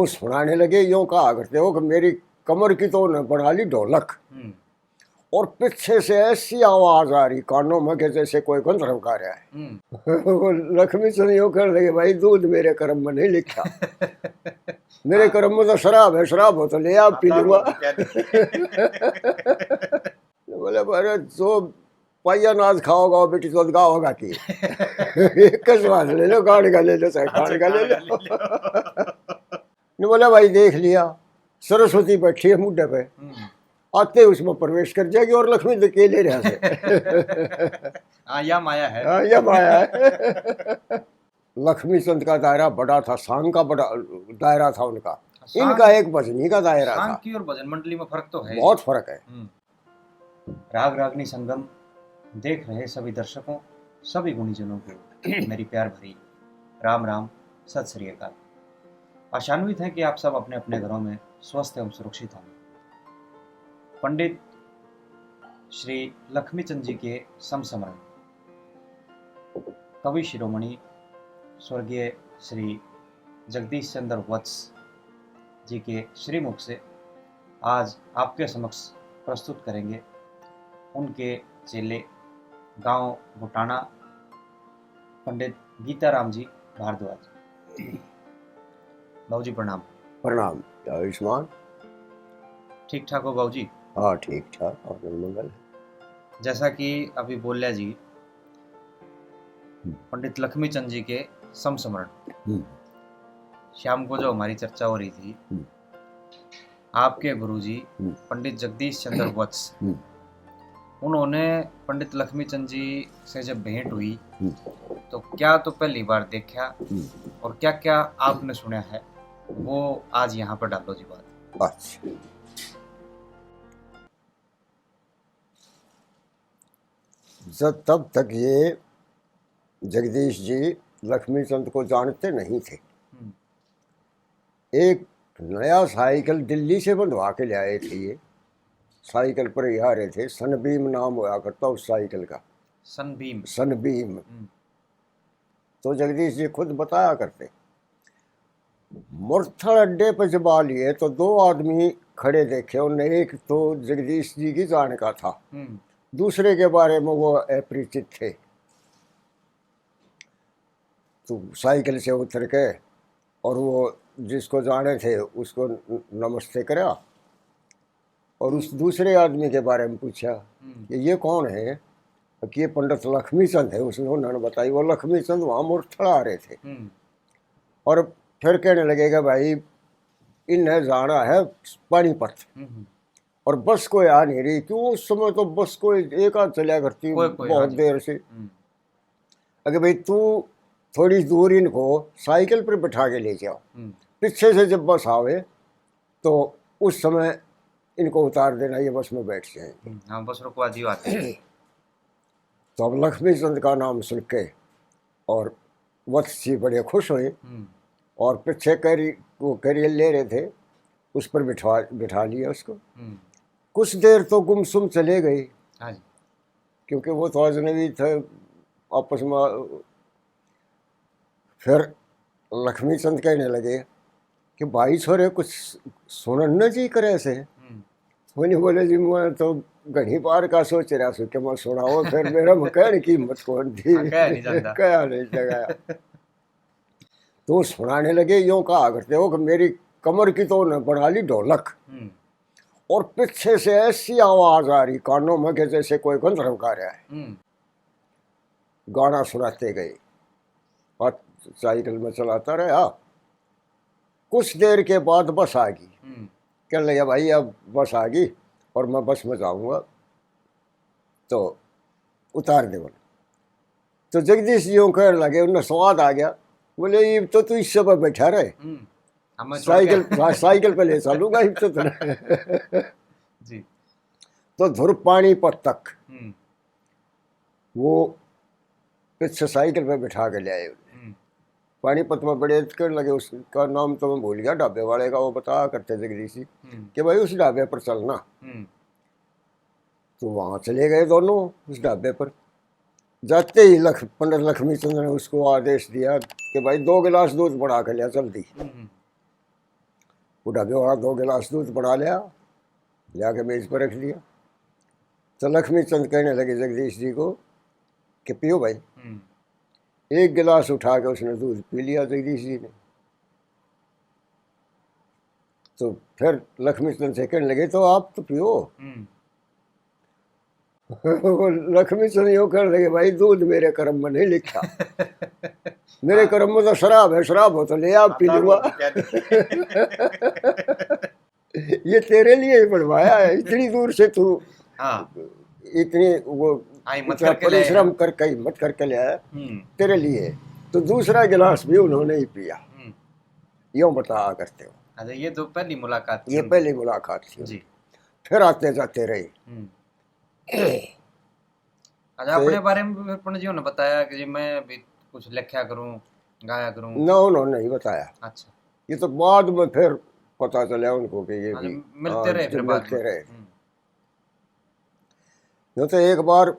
तो सुनाने लगे, यूं कहा करते हो कि मेरी कमर की तो न बना ली ढोलक, और पीछे से ऐसी आवाज आ रही कानों में कि जैसे कोई गंधर्व गा रहा है। वो लक्ष्मी चंद यूं कहने लगे, भाई दूध मेरे कर्म में नहीं लिखा। मेरे कर्म में तो शराब है, शराब हो तो ले आप पी लूंगा। बोले अरे जो पाइया नाज खाओगा बेटी तो गाओगा की। एक स्वाद ले लो, गाड़ का ले लो, चाहे खाड़ का ले लो। ने बोला भाई देख लिया, सरस्वती बैठी है मुड्ढे पे, आते उसमें प्रवेश कर जाएगी और लक्ष्मी अकेले रह से। या माया है। या माया है। लक्ष्मी चंद का दायरा बड़ा था, सांग का बड़ा दायरा था उनका, इनका एक भजनी का दायरा था। सांग की और भजन मंडली में फर्क तो है, बहुत फर्क है। राग रागनी संगम देख रहे सभी दर्शकों, सभी गुणीजनों को मेरी प्यार भरी राम राम, सत श्री अकाल। आशान्वित है कि आप सब अपने अपने घरों में स्वस्थ एवं सुरक्षित होंगे। पंडित श्री लक्ष्मीचंद जी के समस्मरण कवि शिरोमणि स्वर्गीय श्री जगदीश चंद्र वत्स जी के श्रीमुख से आज आपके समक्ष प्रस्तुत करेंगे उनके चेले गांव भुटाना पंडित गीताराम जी भारद्वाज। बाबूजी प्रणाम। प्रणाम। आयुष्मान। ठीक ठाक हो बाबूजी? हाँ ठीक ठाक और मंगल। जैसा कि अभी बोलिया जी, पंडित लक्ष्मीचंद जी के समस्मरण शाम को जो हमारी चर्चा हो रही थी, आपके गुरुजी पंडित जगदीश चंद्र वत्स, उन्होंने पंडित लक्ष्मीचंद जी से जब भेंट हुई तो क्या तो पहली बार देखा और क्या क्या आपने सुना है, वो आज यहाँ पर डालो जी बात। अच्छा, जब तब तक ये जगदीश जी लक्ष्मीचंद को जानते नहीं थे। एक नया साइकिल दिल्ली से बंधवा के ले आए थे, ये साइकिल पर ही आ रहे थे, सनबीम नाम हुआ करता उस साइकिल का। सनबीम। सनबीम। तो जगदीश जी खुद बताया करते, मुरथल अड्डे पर जब आ लिए तो दो आदमी खड़े देखे, उनने एक तो जगदीश जी की जान का था, दूसरे के बारे में वो अपरिचित थे। तो साइकिल से उतर के और वो जिसको जाने थे उसको नमस्ते करा और उस दूसरे आदमी के बारे में पूछा कि ये कौन है, कि ये पंडित लक्ष्मीचंद है। उसने उन्होंने बताई, वो लक्ष्मीचंद वहाँ मुरथल आ रहे थे। और फिर कहने लगेगा भाई इन्हें जाना है पानीपत, और बस कोई आ नहीं रही, क्यों उस समय तो बस कोई एक आध चलिया करती बहुत देर से। अगर भाई तू थोड़ी दूर इनको साइकिल पर बिठा के ले जाओ, पीछे से जब बस आवे तो उस समय इनको उतार देना, ये बस में बैठ जाएंगे। हाँ, बस रुकवा दियो आते। तो अब लक्ष्मीचंद का नाम सुन के और वत्स जी बड़े खुश हुए और पीछे वो कैरियर ले रहे थे उस पर बिठा लिया उसको। कुछ देर तो गुमसुम चले गए, क्योंकि वो तो अजनबी थे आपस में। फिर लक्ष्मीचंद कहने लगे कि भाई छोरे कुछ सुनन न जी करे से। वो नहीं बोले जी मैं तो घनी बार का सोच रहा सो कि मैं सुनाओ, फिर मेरा कहने की हिम्मत कौन थी, क्या नहीं जगह। तो सुनाने लगे, यूं कहा करते हो कि मेरी कमर की तो न बना ली ढोलक, और पीछे से ऐसी आवाज आ रही कानों में कि जैसे कोई गंधर्व गा रहा है। गाना सुनाते गए और साइकिल में चलाता रहा। कुछ देर के बाद बस आ गई। कहने लगे भाई अब बस आ गई और मैं बस में जाऊंगा, तो उतार दे बोले। तो जगदीश जी यूँ कहने लगे, उन्हें स्वाद आ गया। बोले ये तो तू इस समय बैठा रहे, साइकिल पे ले चलूंगा तो जी। तो धुर पानीपत तक वो पीछे साइकिल पे बिठा के ले आए। पानीपत में बड़े कर लगे, उसका नाम तो मैं भूल गया, ढाबे वाले का। वो बताया करते जगदीश जी कि भाई उस ढाबे पर चलना। तो वहाँ चले गए दोनों उस ढाबे पर। जाते ही पंडित लक्ष्मीचंद ने उसको आदेश दिया कि भाई 2 गिलास दूध बढ़ा कर लिया जल्दी। वो ढाबे वाला 2 गिलास दूध बना लिया, जाके मेज पर रख दिया। तो लक्ष्मी चंद कहने लगे जगदीश जी को कि पियो भाई। 1 गिलास उठा के उसने दूध पी लिया जगदीश जी ने। तो फिर लक्ष्मी चंद से कहने लगे तो आप तो पियो। वो लक्ष्मी चंद यूँ कहने लगे भाई दूध मेरे कर्म में नहीं लिखा, मेरे कर्म में तो शराब है, शराब हो तो ले आप पी लूंगा। ये तेरे लिए ही बनवाया है, इतनी दूर से तू इतनी वो इतना परिश्रम करके हिम्मत करके ले आया, तेरे लिए। तो दूसरा गिलास भी उन्होंने ही पिया। यूँ बताया करते हो। अच्छा, ये तो पहली मुलाकात थी। ये पहली मुलाकात थी जी। फिर आते जाते रहे। अच्छा, अपने बारे में फिर पंडित जी ने बताया कि जी मैं भी कुछ लिखा करूं, गाया करूं? ना, उन्होंने नहीं बताया। अच्छा, ये तो बाद में फिर पता चला उनको कि ये भी मिलते रहे, फिर मिलते रहे। जो तो एक बार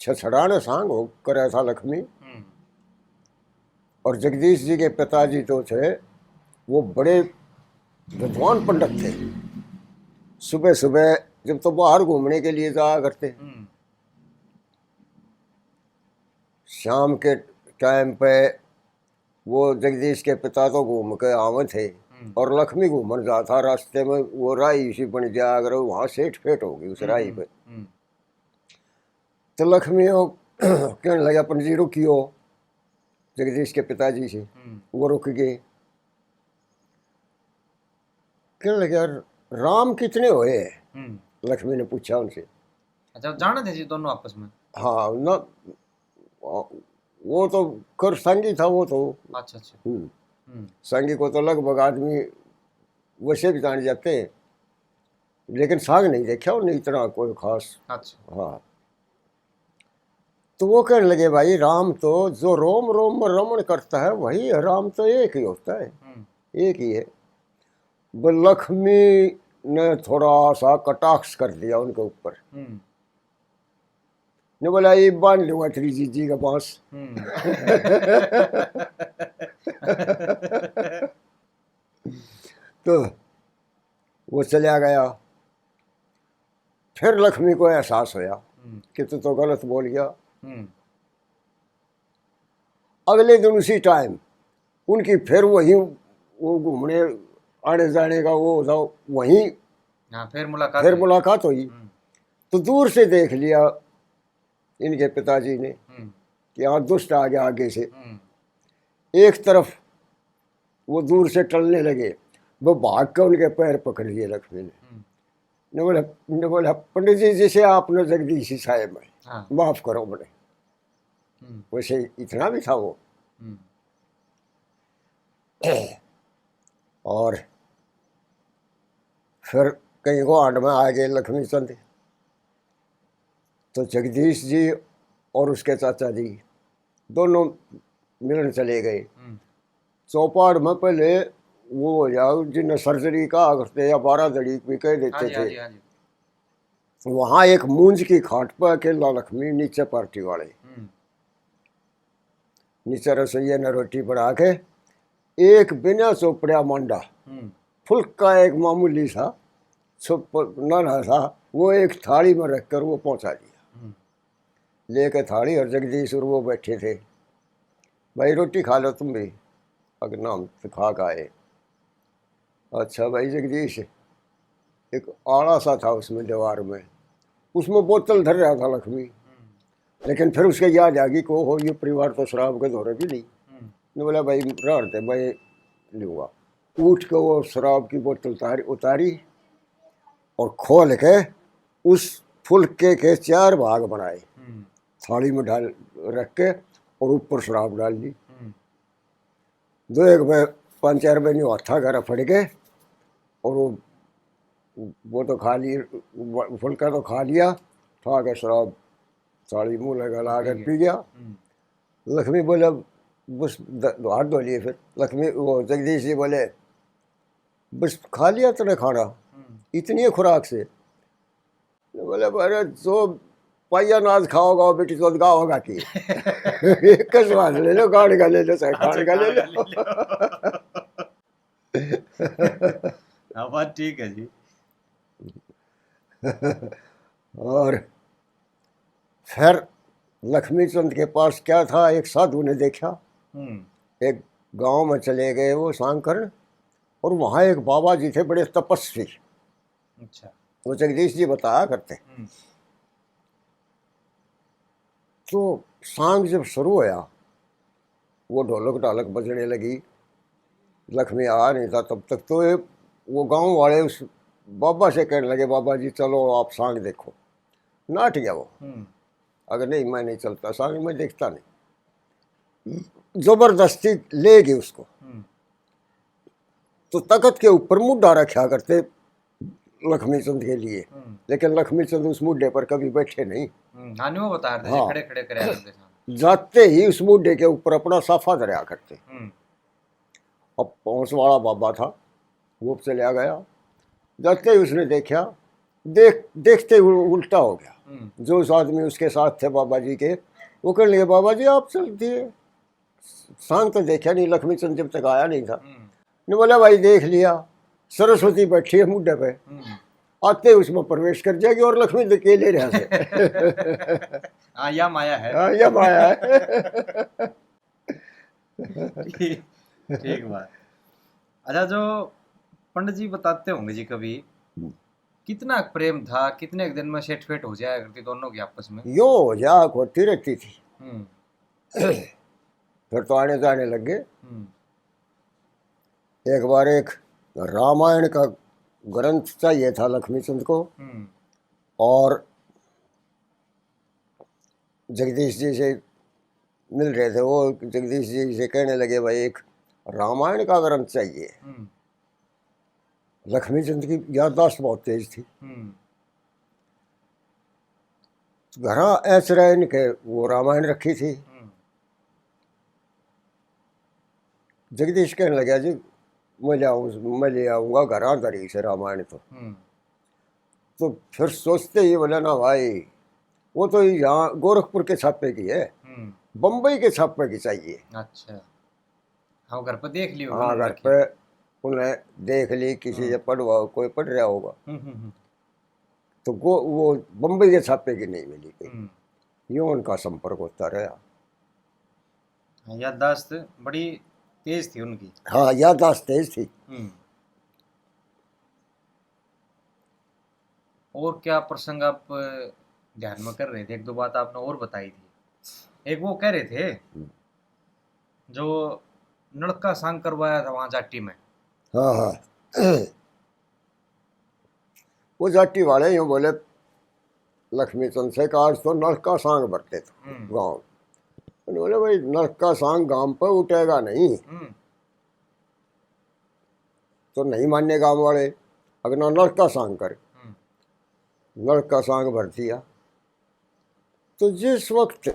छछड़ाने सांग हो कराया था लक्ष्मी, और जगदीश जी के पिताजी तो थे वो बड़े विद्वान पंडित थे। सुबह सुबह जब तो बाहर घूमने के लिए जाया करते, शाम के टाइम पे वो जगदीश के पिता तो घूम के आवे थे, और लक्ष्मी घूमन जाता रास्ते में, वो राही उसी बन जाया अगर वहाँ सेठ फेट होगी उस राही पे। तो लक्ष्मी कहने लगा अपन जी रुकियो, जगदीश के पिताजी से। वो रुक गए। कहने लगे राम कितने हुए? लक्ष्मी ने पूछा उनसे। अच्छा, जाने थे जी दोनों आपस में? हाँ ना, वो तो कर संगी था वो तो। अच्छा अच्छा। संगी को तो लगभग आदमी वैसे भी जान जाते हैं, लेकिन सांग नहीं देखा उन्हें इतना कोई खास। अच्छा। हाँ, तो वो कहने लगे भाई राम तो जो रोम रोम में रमण करता है वही है, राम तो एक ही होता है, एक ही है। वो लक्ष्मी ने थोड़ा सा कटाक्ष कर दिया उनके ऊपर। ने बोला ये बांध लूंगा तेरी जीजी का बांस। तो वो चला गया। फिर लक्ष्मी को एहसास होया कि तू तो गलत बोल गया। अगले दिन उसी टाइम उनकी फिर वही वो घूमने आने जाने का वो था वहीं। फिर मुलाकात हुई। तो दूर से देख लिया इनके पिताजी ने कि यहाँ दुष्ट आ गया आगे से। एक तरफ वो दूर से टलने लगे, वो भाग कर उनके पैर पकड़ लिए लक्ष्मी ने। ने बोला पंडित जी जिसे आपने जगदीश साहेब में माफ करो मैंने। वैसे इतना भी था वो। और फिर कहीं को आड़ में आ गए लक्ष्मी चंद। तो जगदीश जी और उसके चाचा जी दोनों मिलन चले गए। चौपाड़ में पहले वो हो जाओ जिन्हें सर्जरी कहा करते या 12 दड़ी भी कह देते थे। वहाँ एक मूंज की खाट पर अकेला लक्ष्मी, नीचे पार्टी वाले, नीचे रसोइया ने रोटी बना के एक बिना चोपड़ा मांडा फुल्का एक मामूली सा नाना सा वो एक थाली में रखकर वो पहुंचा दिया। लेके थाली और जगदीश और वो बैठे थे। भाई रोटी खा लो तुम भी। अगर नाम तो खा का आए। अच्छा भाई जगदीश, एक आड़ा सा था उसमें दीवार में, उसमें बोतल धर रहा था लक्ष्मी। लेकिन फिर उसके याद आ गई को हो ये परिवार तो शराब के दौरे भी नहीं। ने बोला भाई रहते मैं लूँगा। उठ के वो शराब की बोतल उतारी और खोल के उस फुल्के के 4 भाग बनाए, थाली में डाल रख के और ऊपर शराब डाल दी। 2 एक में 5-4 बहनी हथा घर फट गए और वो तो खा ली, फुल्का तो खा लिया, खा के शराब थाली मुँह लगा कर पी गया। लक्ष्मी बोले बस हाथ धो लिए। फिर लक्ष्मी वो जगदीश जी बोले बस खा लिया तूने खाना इतनी खुराक से? बोले अरे जो पाइया नाज खाओगा बेटी तो गाओगा कि एक स्वाद ले लो, गाड़ का ले लो, चाहे खाड़ का ले लो। हाँ बात ठीक है जी। और फिर लक्ष्मीचंद के पास क्या था, एक साधु ने देखा, एक गांव में चले गए वो सांकर्ण, और वहाँ एक बाबा जी थे बड़े तपस्वी। अच्छा। वो जगदीश जी बताया करते। तो सांग जब शुरू होया, वो ढोलक ढालक बजने लगी, लक्ष्मी आ नहीं था तब तक, तो वो गांव वाले उस बाबा से कहने लगे, बाबा जी चलो आप सांग देखो। नाट गया वो, अगर नहीं मैं नहीं चलता सांग, मैं देखता नहीं। जबरदस्ती ले गई उसको। तो तख्त के ऊपर मुड्ढा रखा करते लक्ष्मीचंद के लिए, लेकिन लक्ष्मीचंद उस मुड्ढे पर कभी बैठे नहीं। नानी वो बता रहे थे हाँ। खड़े खड़े करे करते थे। जाते ही उस मुड्ढे के ऊपर अपना साफा धरा करते। अब पहुंच वाला बाबा था, वो चला गया। जाते ही उसने देखा, देखते ही उल्टा हो गया। जो उस आदमी उसके साथ थे बाबा जी के, वो कहने लगे, बाबा जी आप चल दिए, सांग तो देखा नहीं, लक्ष्मीचंद जब तक आया नहीं था। ने बोला भाई देख लिया, सरस्वती बैठी है मुड्ढे पे, आते उसमें प्रवेश कर जाएगी और लक्ष्मी अकेले रह से। हाँ या माया है। हाँ यह माया है। ठीक बात। अच्छा, जो पंडित जी बताते होंगे जी कभी, कितना प्रेम था, कितने दिन में सेट फेट हो जाया करती दोनों की आपस में? यो जाक होती रहती थी। फिर तो आने जाने लग गए। एक बार एक रामायण का ग्रंथ चाहिए था लक्ष्मीचंद को, और जगदीश जी से मिल रहे थे। वो जगदीश जी से कहने लगे, भाई एक रामायण का ग्रंथ चाहिए। लक्ष्मीचंद की याददाश्त बहुत तेज थी। घर ऐसरैन के वो रामायण रखी थी। जगदीश कहने लगा, जी मैं ले आऊँगा घर दरी से रामायण। तो फिर सोचते ही बोले, ना भाई वो तो यहाँ गोरखपुर के छापे की है, बम्बई के छापे की चाहिए। अच्छा। हाँ घर पर देख लियो। हाँ घर पे उन्हें देख ली, किसी से पढ़वा कोई पढ़ रहा होगा, तो वो बम्बई के छापे की नहीं मिली कोई। यूँ उनका संपर्क होता रहा। याददाश्त बड़ी तेज थी उनकी। हाँ याददाश्त तेज थी। और क्या प्रसंग आप ध्यान में कर रहे थे? एक दो बात आपने और बताई थी। एक वो कह रहे थे जो नलका सांग करवाया था वहां जाटी में। हाँ हाँ। वो जाटी वाले यूँ बोले लक्ष्मीचंद से, आज तो नलका सांग भरते थे गाँव। बोले भाई नलका सांग गांव पर उठेगा नहीं, तो नहीं मानने गांव वाले। अगर ना नलका सांग कर, नलका सांग भर दिया। तो जिस वक्त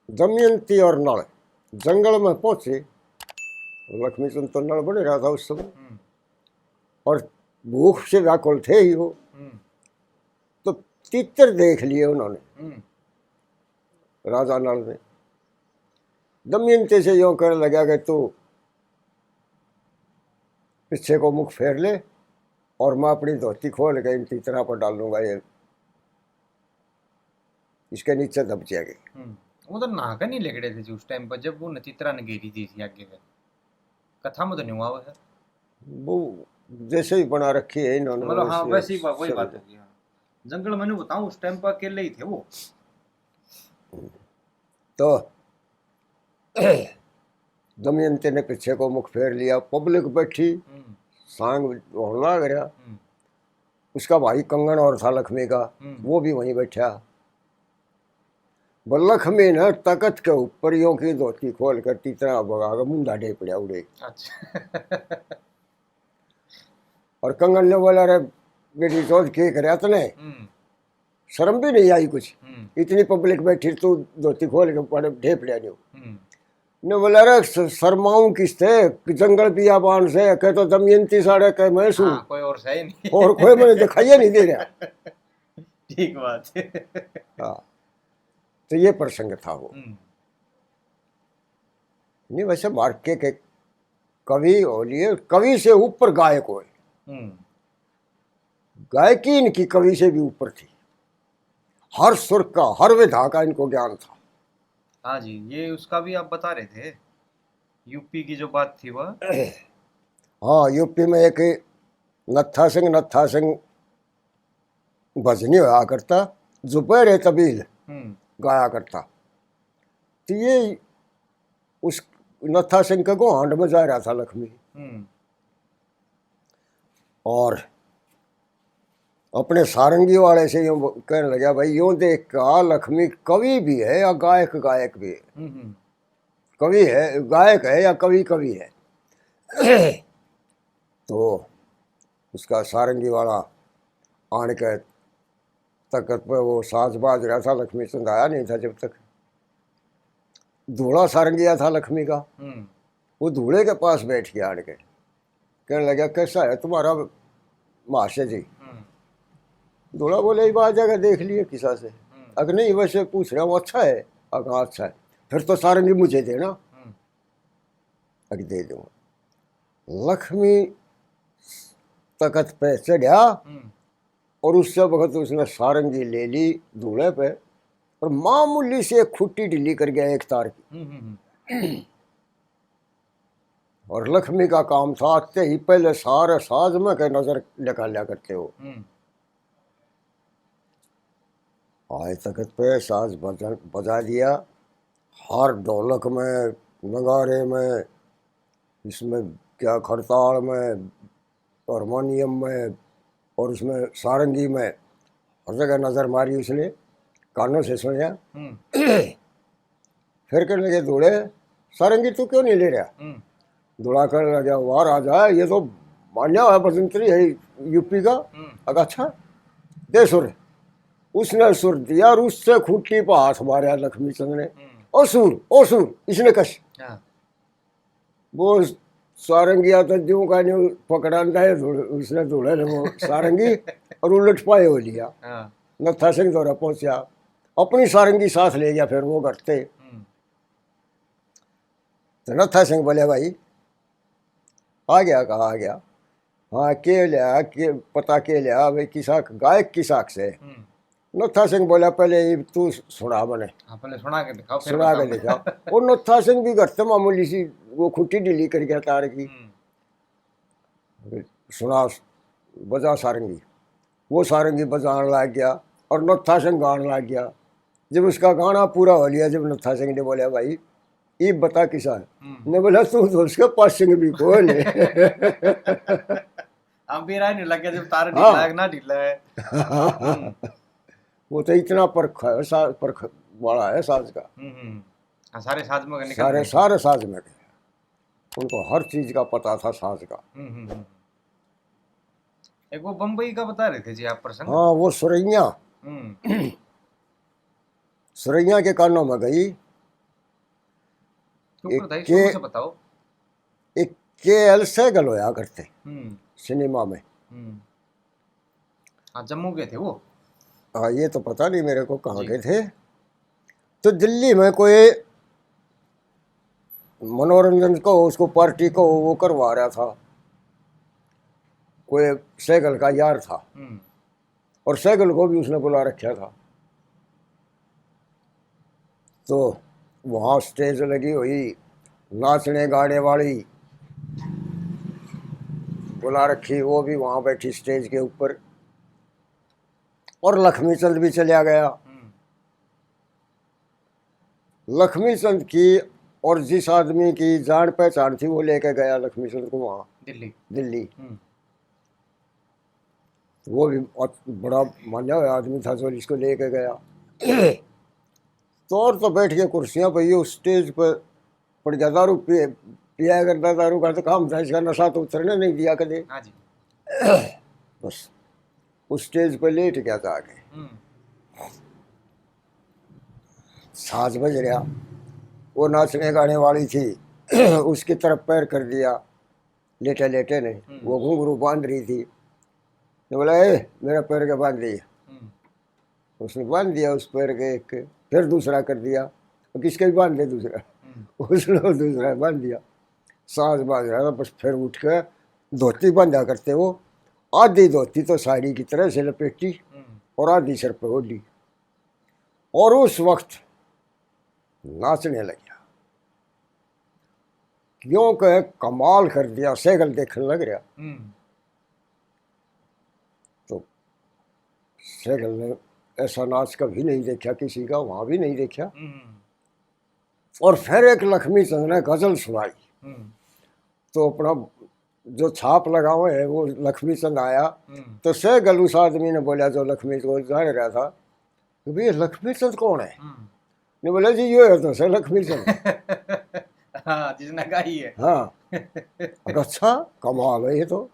दमयंती और नल जंगल में पहुंचे, लक्ष्मीचंद तो नल बने रहा था उस समय, और भूख से व्याकुल थे ही वो। तो तितर देख लिए उन्होंने, राजा नल ने। दमयंती से यूं कहने लगा कि तू पीछे को मुख फेर ले, और मैं अपनी धोती खोल के इन तितरा पर डालूंगा, ये इसके नीचे दब जाएगी। वो तो नाका नहीं लग रहे थे जी उस टाइम पर, जब वो नचित्रा ने घेरी थी आगे से। कथा में तो नहीं हुआ वो है। वो जैसे ही बना रखी है इन्होंने, मतलब हाँ वैसी वही बात होगी। हाँ जंगल मैंने बताऊं उस टाइम पर अकेले ही थे वो। तो दमयंती ने पीछे को मुख फेर लिया, पब्लिक बैठी, सांग होने लग गया। उसका भाई कंगन और था लक्ष्मी का, वो भी वहीं बैठा। लक्ष्मी ने तकत के ऊपर यों की धोती खोल कर तीतरा भगा कर मुंडा ढे पड़ा उड़े। अच्छा। और कंगन ने बोला, अरे बेटी चौथ के करे तने, शर्म भी नहीं आई कुछ, इतनी पब्लिक बैठी तू धोती खोल के पड़े ढे पड़ा नहीं। ने बोला, अरे शर्माऊं किससे, जंगल बियाबान से, कह तो दमयंती साढ़े कह मैं सू, कोई और सही नहीं, और कोई मैंने दिखाई नहीं दे रहा। ठीक बात है। हाँ तो ये प्रसंग था वो। नहीं वैसे मार्के के कवि हो लिए, कवि से ऊपर गायक हो। गायकी इनकी कवि से भी ऊपर थी। हर सुर का, हर विधा का इनको ज्ञान था। हाँ जी, ये उसका भी आप बता रहे थे, यूपी की जो बात थी वह। हाँ, यूपी में एक नत्था सिंह भजनी होया करता, जुबैर तबील गाया करता। तो ये उस नत्था सिंह के गोहांड में जा रहा था लक्ष्मी, और अपने सारंगी वाले से यूं कहने लगा, भाई यूं देख का लक्ष्मी कवि भी है या गायक भी है, कवि है, गायक है या कवि है। तो उसका सारंगी वाला आन के तकत पे वो साज बाज रहा था, लक्ष्मी चंद आया नहीं था जब तक। धूड़ा सारंगिया था लक्ष्मी का, वो धूड़े के पास बैठ गया आन के, कहने लगा कैसा है तुम्हारा महाशय जी। धूड़ा बोले ये बात जगह देख लिए किसा से, अगर नहीं वैसे पूछ रहा हूँ अच्छा है, अगर अच्छा है फिर तो सारंगी मुझे देना, अगर दे दूंगा। लक्ष्मी तकत पे चढ़ा और उससे वक्त उसने सारंगी ले ली धूड़े पे, और मामूली से एक खुट्टी ढीली कर गया एक तार की। और लक्ष्मी का काम था आते ही पहले सारे साज में के नजर निकाला करते हो। आए तकत पे साज बजा दिया, हर ढोलक में, नगारे में, इसमें क्या खड़ताल में, हारमोनियम में, और उसमें सारंगी में, हर जगह नजर मारी उसने, कानों से सुना। फिर कहने लगे धूड़े सारंगी तू क्यों नहीं ले रहा। धूड़ा कहने लगा वाह राजा, ये तो मान्या है बसंतरी है यूपी का। अगर अच्छा दे सुर। उसने सुर दिया और उससे खूंटी पर हाथ मारा लक्ष्मी चंद ने, ओ सुर इसने कश। वो सारंगिया तो जो का नहीं पकड़ा है, उसने धूड़े ने वो सारंगी और उलट पाए हो लिया। नत्था सिंह दौरा पहुंचा, अपनी सारंगी साथ ले गया। फिर वो करते तो नत्था सिंह बोले भाई आ गया, कहा आ गया। हाँ के लिया, के पता के लिया भाई किसा गायक की साख से। नत्था सिंह बोला पहले तू सुना बने। पहले सुना के दिखाओ, सुना के दिखाओ। और नत्था सिंह भी घर से मामूली सी वो खुट्टी ढीली कर गया तार की, सुना बजा सारंगी। वो सारंगी बजाने लग गया और नत्था सिंह गाने लग गया। जब उसका गाना पूरा हो लिया, जब नत्था सिंह ने बोला भाई ये बता किसा है, ने बोला तू तो उसका पास सिंह भी कौन है। अब भी नहीं लग गया जब तार ढीला है ना ढीला है। वो तो इतना परख है, परख वाला है साज का। सारे साज में सारे साज में उनको हर चीज का पता था साज का। एक वो बम्बई का बता रहे थे जी आप प्रसंग। हाँ वो सुरैया, सुरैया के कानों में गई। से बताओ। एक KL सहगल होया करते सिनेमा में। जम्मू के थे वो। हाँ ये तो पता नहीं मेरे को कहाँ गए थे। तो दिल्ली में कोई मनोरंजन को उसको पार्टी को वो करवा रहा था, कोई सहगल का यार था, और सहगल को भी उसने बुला रखा था। तो वहाँ स्टेज लगी हुई, नाचने गाने वाली बुला रखी, वो भी वहाँ बैठी स्टेज के ऊपर, और लक्ष्मी चंद भी चला गया। लक्ष्मी चंद की और जिस आदमी की जान पहचान थी वो लेके गया लक्ष्मी चंद को वहाँ दिल्ली। वो भी बड़ा मान्य हुआ आदमी था जो इसको लेके गया। तो और तो बैठ के कुर्सियाँ पे ये उस स्टेज पर पड़ गया, दारू पिया करता, दारू का तो काम था, इसका नशा तो उतरने नहीं दिया कदे। बस उस स्टेज पर लेट गया था आगे। साज बज रहा, वो नाचने गाने वाली थी, उसकी तरफ पैर कर दिया लेटे लेटे ने। वो घुंघरू बांध रही थी, तो बोला ए मेरा पैर के बांध दिया। उसने बांध दिया उस पैर के एक, फिर दूसरा कर दिया, किसके भी बांध दे दूसरा। उसने दूसरा बांध दिया। साँझ बाज रहा था, बस फिर उठ के धोती बांधा करते वो, आधी धोती तो साड़ी की तरह से लपेटी और आधी सिर पे ओढ़ी, और उस वक्त नाचने लगा। क्यों कहे कमाल कर दिया, सैगल देखने लग रहा। तो सैगल ने ऐसा नाच कभी नहीं देखा किसी का, वहां भी नहीं देखा। और फिर एक लक्ष्मी चंद ने गजल सुनाई। तो अपना जो छाप लगा हुआ है वो लक्ष्मी चंद आया, तो सैगल उस आदमी ने बोला जो लक्ष्मी को जान रहा था कि भाई लक्ष्मी चंद कौन है। ने बोला जी ये है तो सर लक्ष्मी चंद। हाँ, जिसने गाई है। हाँ अच्छा कमाल है ये तो,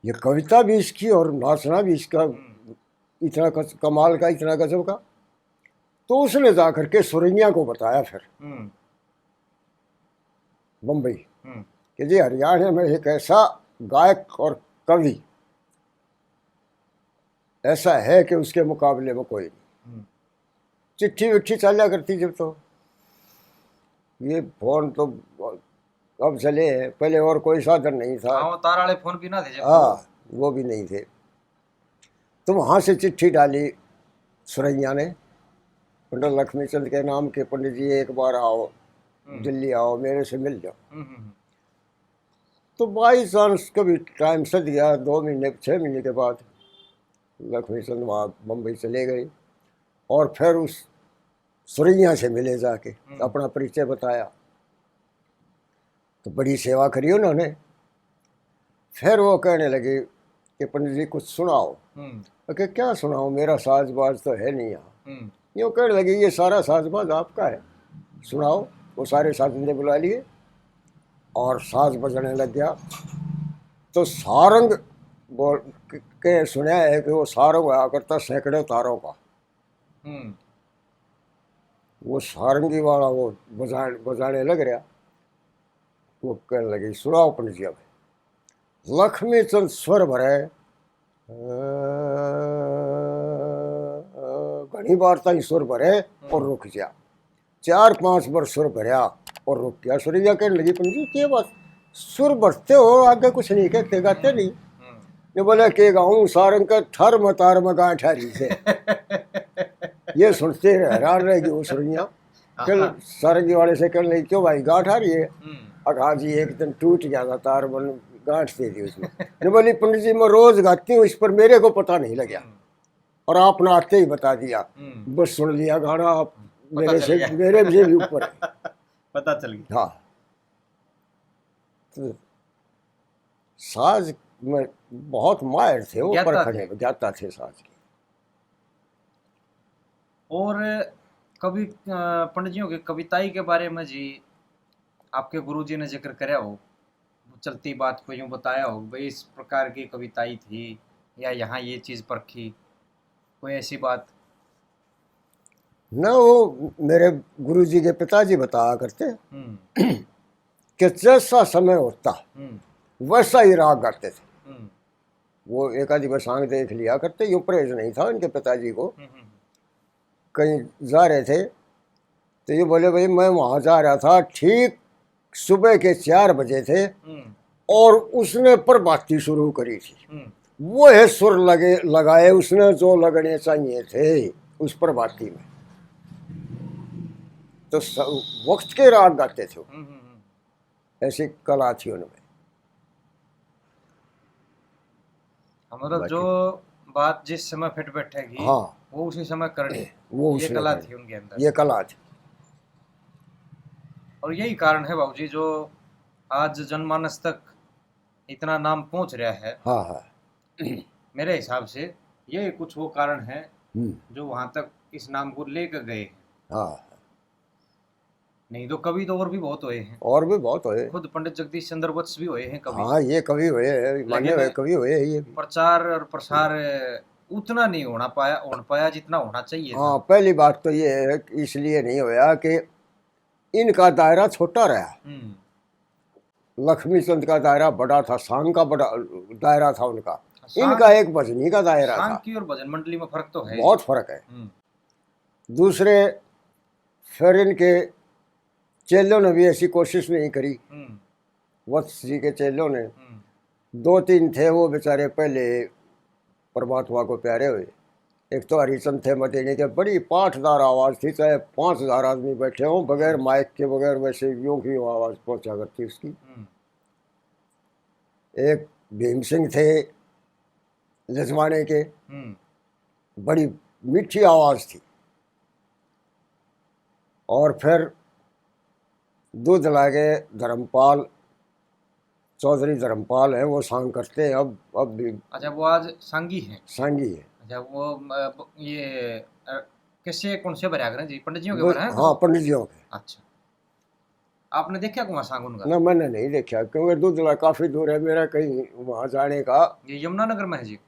ये कविता भी इसकी और नाचना भी इसका इतना कमाल का, इतना गजब का। तो उसने जाकर के सुरैया को बताया फिर बम्बई कि जी हरियाणा में एक ऐसा गायक और कवि ऐसा है कि उसके मुकाबले में कोई नहीं। चिट्ठी विट्ठी चला करती जब, तो ये फोन तो अब चले हैं, पहले और कोई साधन नहीं था। हाँ, तार वाले फोन भी ना थे जब। हाँ वो भी नहीं थे। तो वहाँ से चिट्ठी डाली सुरैया ने, पंडित लक्ष्मी चंद के नाम के, पंडित जी एक बार आओ दिल्ली आओ, मेरे से मिल जाओ। तो बाई चांस कभी टाइम सद गया, 2 महीने 6 महीने के बाद लक्ष्मी चंद वहाँ बम्बई चले गए, और फिर उस सुरैया से मिले जाके, अपना परिचय बताया। तो बड़ी सेवा करी उन्होंने। फिर वो कहने लगे कि पंडित जी कुछ सुनाओ। कि क्या सुनाओ, मेरा साजबाज तो है नहीं यहाँ। यूँ कहने लगे ये सारा साजबाज आपका है, सुनाओ। वो सारे साजिंदे बुला लिए और साज बजने लग गया। तो सारंग बोल के सुना है कि वो सारंग आया करता सैकड़ों तारों का। वो सारंगी वाला वो बजाने लग रहा। वो कहने लगे सुनाओ पंडित जी। अब लक्ष्मी चंद स्वर भरे, घनी बार तक सुर भरे और रुक गया। 4-5 बार सुर भरया और रुक गया। सुरैया कहने लगी पंडित जी क्या बात, सुर भरते हो आगे कुछ नहीं कहते, गाते नहीं। ने बोला के गाऊं सारंग का ठर मतार में गांठ ठहरी से। ये सुनते हैरान रहेगी वो सुरैया। कल सारंगी वाले से कहने लगी क्यों भाई गांठ आ रही है। हाँ जी एक दिन टूट गया था तार, बन गांठ दे दी उसमें। ने बोली पंडित जी मैं रोज गाती हूँ, इस पर मेरे को पता नहीं लगा और आपने आते ही बता दिया। बस सुन लिया गाना आप मेरे से भी ऊपर है। पता चल गया। हाँ तो साज में बहुत माहिर थे वो, परखने में ज्ञाता थे साज के। और कभी पंडित जी के कविताई के बारे में जी आपके गुरुजी ने जिक्र कराया हो, चलती बात को यूं बताया हो भाई इस प्रकार की कविताई थी या यहाँ ये चीज परखी, कोई ऐसी बात? न वो मेरे गुरुजी के पिताजी बताया करते कि जैसा समय होता वैसा ही राग गाते थे। वो एक आधी बसांग देख लिया करते, यूँ परहेज नहीं था उनके पिताजी को। कहीं जा रहे थे तो ये बोले भाई मैं वहाँ जा रहा था, ठीक सुबह के 4 बजे थे और उसने प्रभाती शुरू करी थी। वो है सुर लगाए उसने जो लगने चाहिए थे उस प्रभाती में, तो वक्त के राग गाते थे। ऐसी कला थी उनमें। मतलब जो बात जिस समय फिट बैठेगी हाँ वो उसी समय करनी, वो ये कला थी उनके अंदर, ये कला थी। और यही कारण है बाबूजी जो आज जनमानस तक इतना नाम पहुंच रहा है। हाँ हाँ मेरे हिसाब से ये कुछ वो कारण है जो वहां तक इस नाम को लेकर गए। हाँ नहीं तो कवि तो और भी बहुत हुए हैं, और भी बहुत हुए। खुद पंडित जगदीश चंद्र वत्स भी हुए हैं कवि। हाँ ये कवि हुए, माने हुए कवि हुए ये भी। प्रचार और प्रसार उतना नहीं हो पाया जितना होना चाहिए। हाँ पहली बात तो ये है इसलिए नहीं होया कि इनका दायरा छोटा रहा। लक्ष्मी चंद का दायरा बड़ा था, सांग का बड़ा दायरा था उनका, इनका एक भजनी का दायरा था। सांग की और भजन मंडली में फर्क तो है, बहुत फर्क है। दूसरे फिर इनके चेलों ने भी ऐसी कोशिश नहीं करी। वत्स जी के चेलों ने 2-3 थे वो बेचारे पहले परमात्मा को प्यारे हुए। एक तो हरिचंद थे मटेने के, बड़ी पाठदार आवाज़ थी, चाहे 5,000 आदमी बैठे हों, बगैर माइक के, बगैर वैसे यूं की आवाज़ पहुंचा करती उसकी। एक भीम सिंह थे लजवाने के, बड़ी मीठी आवाज़ थी। और फिर दूध लागे धर्मपाल, चौधरी धर्मपाल है, वो सांग करते हैं अब भी। अच्छा, वो आज सांगी है। सांगी है। अच्छा, वो ये किससे कौन से भरे आगरे जी, पंडित जी के भरे हैं? हाँ, पंडित जी के। अच्छा, आपने देखा कुआं सांग उनका? ना, मैंने नहीं देखा, क्योंकि दूधला काफी दूर है मेरा कहीं वहां जाने का। ये यमुनानगर में है जी?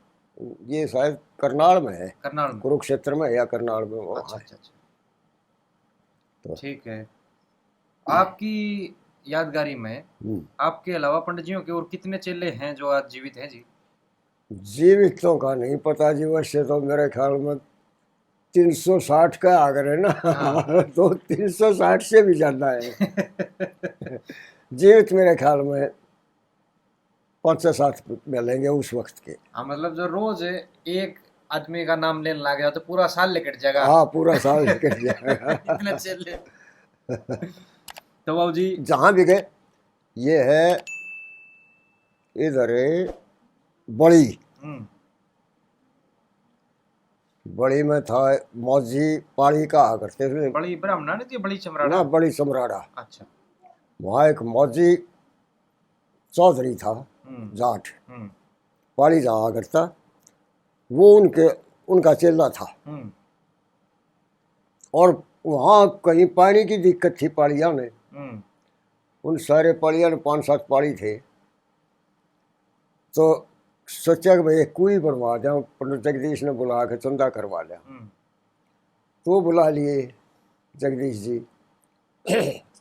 ये शायद करनाल में है। करनाल में? कुरुक्षेत्र में या करनाल में। अच्छा अच्छा अच्छा, तो ठीक है। आपकी यादगारी में आपके अलावा पंडित जियों के और कितने चेले हैं जो आज जीवित हैं जी? जीवितों का नहीं पता जी, वैसे तो मेरे ख्याल में 360 का अगर है ना। हाँ। तो 360 से भी ज्यादा है। जीवित मेरे ख्याल में 5 से 7 मिलेंगे उस वक्त के। हाँ, मतलब जो रोज एक आदमी का नाम लेने लग गया तो पूरा साल निकट जाएगा। हाँ, पूरा साल निकट जाएगा। इतने चेले। तो बाबू जी जहाँ भी गए, ये है इधर है बड़ी। बड़ी में था मौजी पाड़ी कहा करते थे। बड़ी ब्राह्मणा नहीं थी, बड़ी चमराड़ा? ना, बड़ी समराड़ा। अच्छा। वहाँ एक मौजी चौधरी था, जाट, पाड़ी जाया करता, वो उनका चेला था। और वहाँ कहीं पानी की दिक्कत थी पाड़िया में। उन सारे पाड़िया में 5-7 पाड़ी थे, तो सोचा कि भाई एक कुएं बनवा जाओ। पंडित जगदीश ने बुला के चंदा करवा लिया। तो बुला लिए जगदीश जी।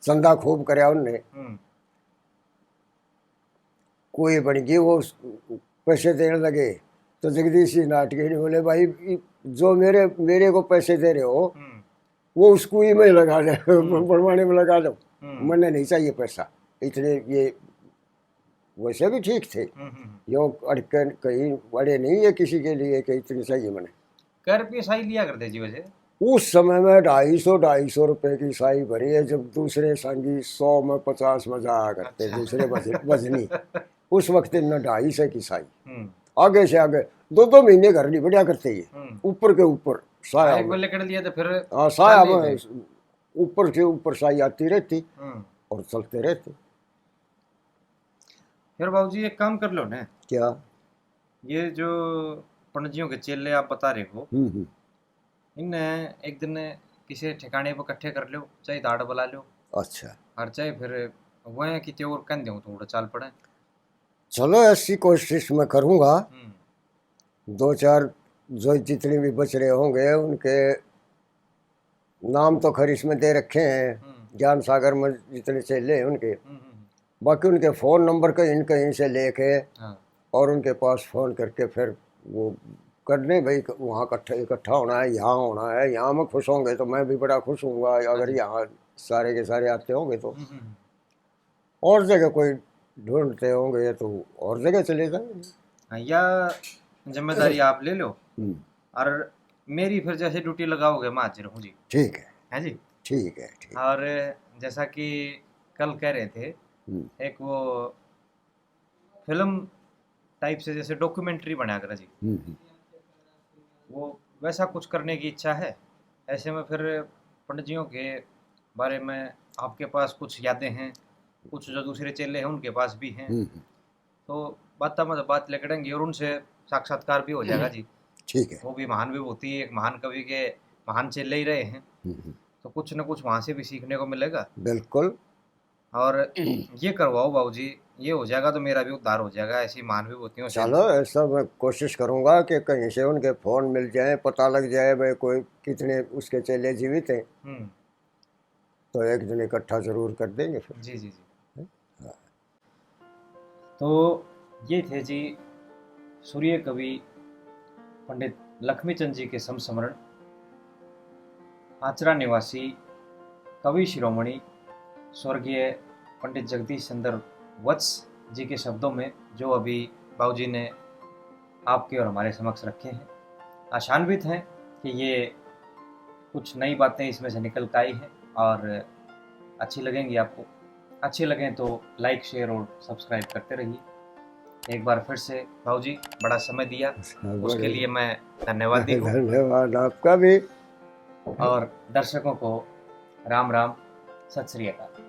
चंदा खूब कराया उनने, कुएं बन गई। वो पैसे देने लगे तो जगदीश जी नाट गए, बोले भाई जो मेरे को पैसे दे रहे हो वो उस कुएं में लगा दो, बनवाने में लगा दो, मैंने नहीं चाहिए पैसा। इतने ये वैसे भी ठीक थे, यो अड़के कहीं बड़े नहीं है किसी के लिए कि इतनी चाहिए मैंने। कै रुपये साई लिया करते जी वैसे? उस समय में 250 रुपए की साई भरी है, जब दूसरे संगी 100 में 50 में जाया करते। अच्छा। दूसरे वजनी उस वक्त इन्हें 250 की साई। आगे से आगे 2-2 महीने घर नहीं बढ़िया करते ये, ऊपर के ऊपर साया में लेकर लिया तो फिर। हाँ, साया में ऊपर से ऊपर साई आती रहती और चलते रहते। फिर बाबूजी एक काम कर लो ना। क्या? ये जो पंडित जियों के चेले आप बता रहे हो, इन्हें एक दिन किसी ठिकाने पर इकट्ठे कर लो, चाहे दाड़ बुला लो। अच्छा। और चाहे फिर वह कितने और कह दूँ तो चाल पड़े। चलो, ऐसी कोशिश मैं करूँगा। 2-4 जो जितने भी बच रहे होंगे उनके नाम तो खैर इसमें दे रखे हैं, ज्ञान सागर में जितने चेले हैं उनके। बाकी उनके फ़ोन नंबर कहीं कहीं से लेके और उनके पास फ़ोन करके फिर वो करने, भाई वहाँ इकट्ठा होना है, यहाँ होना है। यहाँ में खुश होंगे तो मैं भी बड़ा खुश हूँगा, अगर यहाँ सारे के सारे आते होंगे तो। और जगह कोई ढूंढते होंगे तो और जगह चले जाएंगे। या जिम्मेदारी आप ले लो और मेरी फिर जैसे ड्यूटी लगाओगे मैं हाजिर हूँ जी। ठीक है जी, ठीक है, ठीक। और जैसा कि कल कह रहे थे, एक वो फिल्म टाइप से जैसे डॉक्यूमेंट्री बना कर जी, वो वैसा कुछ करने की इच्छा है। ऐसे में फिर पंडित जियों के बारे में आपके पास कुछ यादें हैं, कुछ जो दूसरे चेले हैं उनके पास भी हैं, तो बात लेकड़ेंगे और उनसे साक्षात्कार भी हो जाएगा जी। ठीक है। वो भी महान विभूति, एक महान कवि के महान चेले ही रहे हैं, तो कुछ न कुछ वहाँ से भी सीखने को मिलेगा। बिल्कुल। और ये करवाओ बाबूजी, ये हो जाएगा तो मेरा भी उद्धार हो जाएगा ऐसी महान विभूतियों से। चलो, ऐसा मैं कोशिश करूँगा कि कहीं से उनके फ़ोन मिल जाए, पता लग जाए भाई कोई कितने उसके चेले जीवित हैं, तो एक दिन इकट्ठा जरूर कर देंगे फिर। जी जी जी। तो ये थे जी सूर्य कवि पंडित लक्ष्मीचंद जी के समस्मरण आचरा निवासी कवि शिरोमणि स्वर्गीय पंडित जगदीश चंद्र वत्स जी के शब्दों में जो अभी बाबूजी ने आपके और हमारे समक्ष रखे हैं। आशान्वित हैं कि ये कुछ नई बातें इसमें से निकल कर आई हैं और अच्छी लगेंगी आपको। अच्छी लगें तो लाइक, शेयर और सब्सक्राइब करते रहिए। एक बार फिर से बाबूजी बड़ा समय दिया, उसके लिए मैं धन्यवादी हूँ। धन्यवाद आपका भी। और दर्शकों को राम राम, सत श्री अकाल।